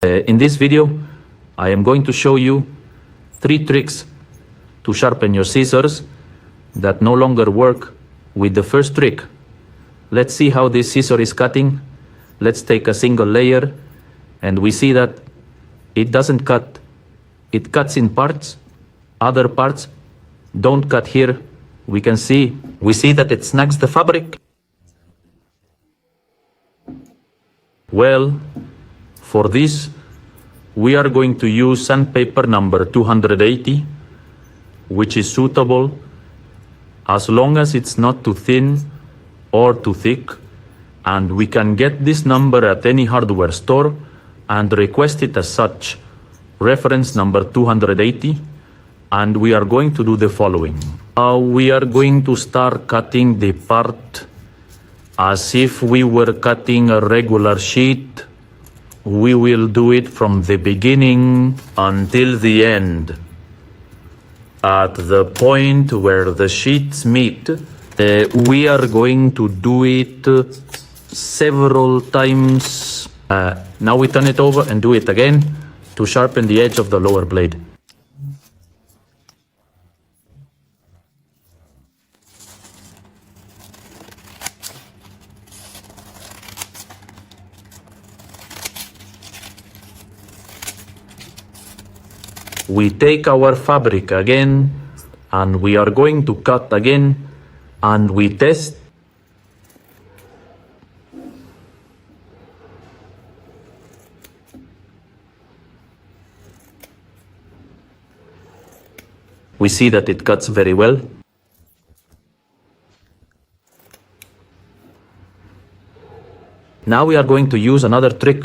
In this video, I am going to show you 3 tricks to sharpen your scissors that no longer work with the first trick. Let's see how this scissor is cutting. Let's take a single layer and we see that it doesn't cut. It cuts in parts. Other parts don't cut here. We see that it snags the fabric. Well, for this, we are going to use sandpaper number 280, which is suitable as long as it's not too thin or too thick, and we can get this number at any hardware store and request it as such, reference number 280, and we are going to do the following. We are going to start cutting the part as if we were cutting a regular sheet. We will do it from the beginning until the end. At the point where the sheets meet, we are going to do it several times. Now we turn it over and do it again to sharpen the edge of the lower blade. We take our fabric again and we are going to cut again and we test. We see that it cuts very well. Now we are going to use another trick.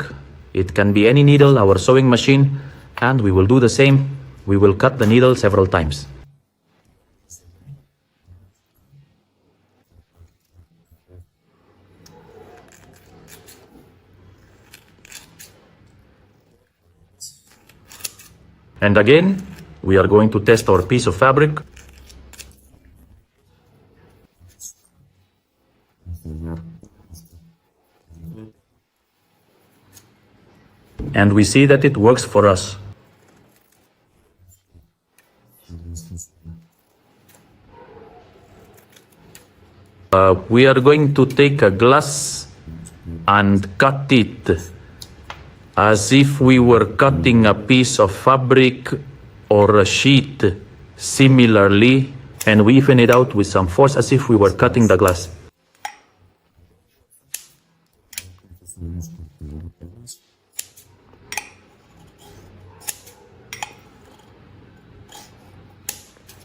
It can be any needle, our sewing machine, and we will do the same. We will cut the needle several times. And again, we are going to test our piece of fabric. And we see that it works for us. We are going to take a glass and cut it as if we were cutting a piece of fabric or a sheet similarly, and we even it out with some force as if we were cutting the glass.